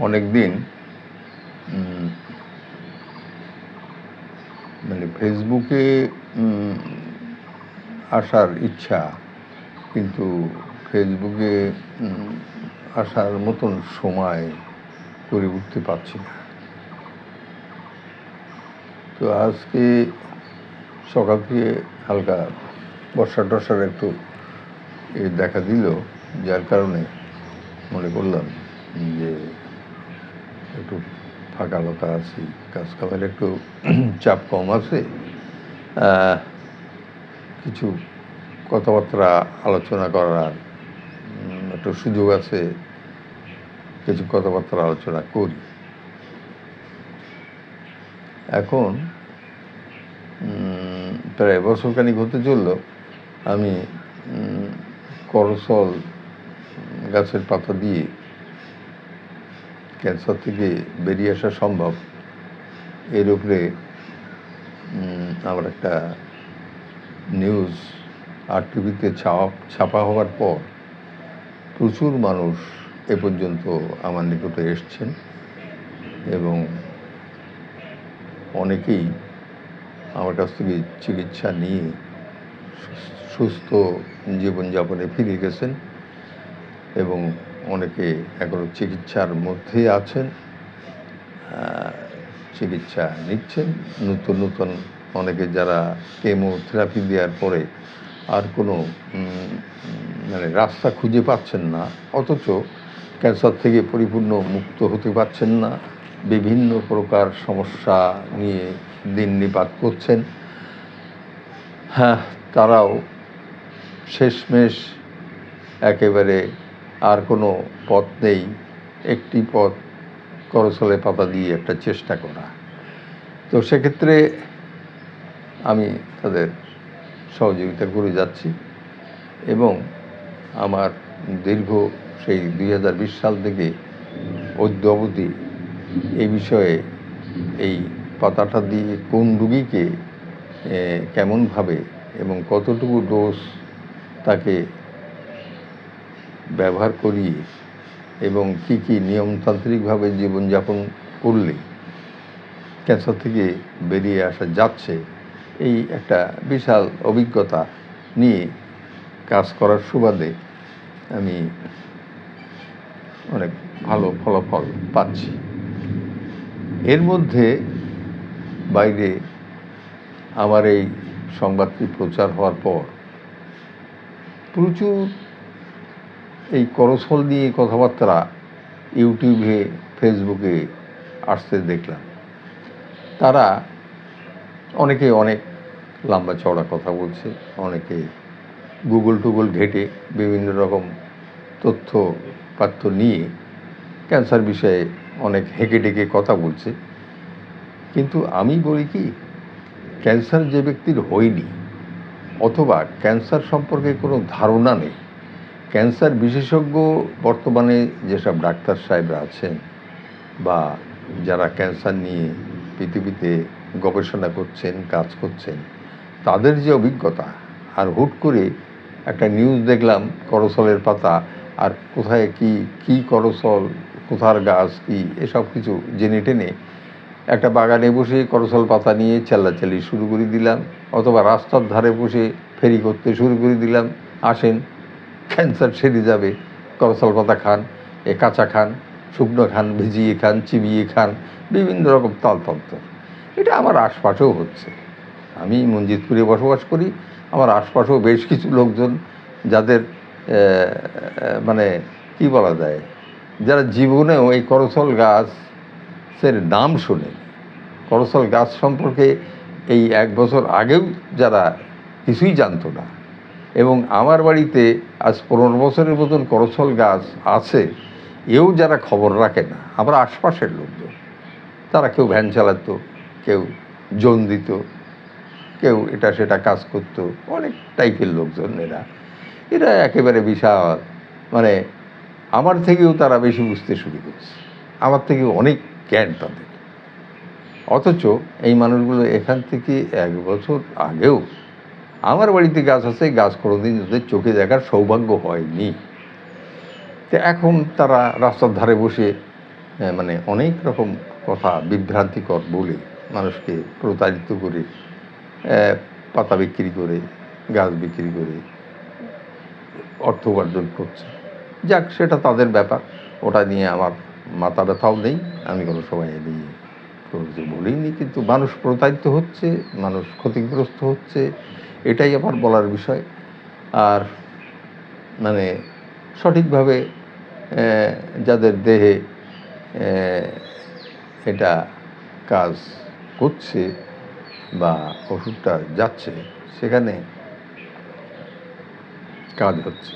অনেক দিন মানে ফেসবুকে আসার ইচ্ছা, কিন্তু ফেসবুকে আসার মতন সময় করে উঠতে পারছি না। তো আজকে সকাল থেকে হালকা বর্ষা টর্ষার একটু দেখা দিল, যার কারণে মনে করলাম যে একটু ফাঁকা ফাঁকা আছি, কাজ কামের একটু চাপ কম আছে, কিছু কথাবার্তা আলোচনা করার একটু সুযোগ আছে, কিছু কথাবার্তা আলোচনা করি। এখন প্রায় বছরখানিক হতে চলল আমি করসল গাছের পাতা দিয়ে ক্যান্সার থেকে বেরিয়ে আসা সম্ভব, এর উপরে আমার একটা নিউজ আর টিভিতে ছাপা হওয়ার পর প্রচুর মানুষ এ পর্যন্ত আমার নিকটে এসছেন এবং অনেকেই আমার কাছ থেকে চিকিৎসা নিয়ে সুস্থ জীবনযাপনে ফিরে গেছেন এবং অনেকে এখনো চিকিৎসার মধ্যে আছেন, চিকিৎসা নিচ্ছেন। নতুন নতুন অনেকে যারা কেমোথেরাপি দেওয়ার পরে আর কোনো মানে রাস্তা খুঁজে পাচ্ছেন না, অথচ ক্যান্সার থেকে পরিপূর্ণ মুক্ত হতে পারছেন না, বিভিন্ন প্রকার সমস্যা নিয়ে দিন নিপাত করছেন, তারাও শেষমেশ একেবারে আর কোনো পথ নেই, একটি পথ করসলে পাতা দিয়ে একটা চেষ্টা করা। তো সেক্ষেত্রে আমি তাদের সহযোগিতা করে যাচ্ছি এবং আমার দীর্ঘ সেই 2020 সাল থেকে অদ্য অবধি এই বিষয়ে এই পাতাটা দিয়ে কোন রোগীকে কেমনভাবে এবং কতটুকু ডোজ তাকে ব্যবহার করিয়ে এবং কী কী নিয়মতান্ত্রিকভাবে জীবনযাপন করলে ক্যান্সার থেকে বেরিয়ে আসা যাচ্ছে, এই একটা বিশাল অভিজ্ঞতা নিয়ে কাজ করার সুবাদে আমি অনেক ভালো ফলাফল পাচ্ছি। এর মধ্যে বাইরে আমার এই সংবাদটি প্রচার হওয়ার পর প্রচুর এই করসল নিয়ে কথাবার্তা ইউটিউবে ফেসবুকে আসতে দেখলাম। তারা অনেকে অনেক লম্বা চওড়া কথা বলছে, অনেকে গুগল ঘেটে বিভিন্ন রকম তথ্য নিয়ে ক্যান্সার বিষয়ে অনেক হেঁকে ডেকে কথা বলছে। কিন্তু আমি বলি কি, ক্যান্সার যে ব্যক্তির হয়নি অথবা ক্যান্সার সম্পর্কে কোনো ধারণা নেই, ক্যান্সার বিশেষজ্ঞ বর্তমানে যেসব ডাক্তার সাহেবরা আছেন বা যারা ক্যান্সার নিয়ে পৃথিবীতে গবেষণা করছেন, কাজ করছেন, তাদের যে অভিজ্ঞতা, আর হুট করে একটা নিউজ দেখলাম করসলের পাতা, আর কোথায় কি করসল, কোথার গাছ কি, এসব কিছু জেনে টেনে একটা বাগানে বসে করসল পাতা নিয়ে চেল্লাচাল্লি শুরু করে দিলাম, অথবা রাস্তার ধারে বসে ফেরি করতে শুরু করে দিলাম, আসেন ক্যান্সার সেরে যাবে, করসল পাতা খান, কাঁচা খান, শুকনো খান, ভিজিয়ে খান, চিবিয়ে খান, বিভিন্ন রকম তালতন্ত্র। এটা আমার আশপাশেও হচ্ছে। আমি মঞ্জিতপুরে বসবাস করি, আমার আশপাশেও বেশ কিছু লোকজন যাদের মানে কি বলা যায়, যারা জীবনেও এই করসল গাছের নাম শোনে, করসল গাছ সম্পর্কে এই 1 বছর আগেও যারা কিছুই জানতো না, এবং আমার বাড়িতে আজ 15 বছরের মতন করসল গাছ আছে, এও যারা খবর রাখে না, আমার আশপাশের লোকজন, তারা কেউ ভ্যান চালাতো, কেউ জন দিত, কেউ এটা সেটা কাজ করতো, অনেক টাইপের লোকজন এরা একেবারে বিশাল, মানে আমার থেকেও তারা বেশি বুঝতে শুরু করেছে, আমার থেকে অনেক জ্ঞান তাদের। অথচ এই মানুষগুলো এখান থেকে 1 বছর আগেও আমার বাড়িতে গাছ আছে, গাছ কোনোদিন ওদের চোখে দেখার সৌভাগ্য হয়নি। তো এখন তারা রাস্তার ধারে বসে মানে অনেক রকম কথা বিভ্রান্তিকর বলে মানুষকে প্রতারিত করে, পাতা বিক্রি করে, গাছ বিক্রি করে অর্থ উপার্জন করছে। যাক, সেটা তাদের ব্যাপার, ওটা নিয়ে আমার মাথা ব্যথাও নেই, আমি কোনো সময় এ নিয়ে কোনো কিছু বলিনি। কিন্তু মানুষ প্রতারিত হচ্ছে, মানুষ ক্ষতিগ্রস্ত হচ্ছে, এটাই আমার বলার বিষয়। আর মানে সঠিকভাবে যাদের দেহে এটা কাজ করছে বা ওষুধটা যাচ্ছে, সেখানে কাজ হচ্ছে।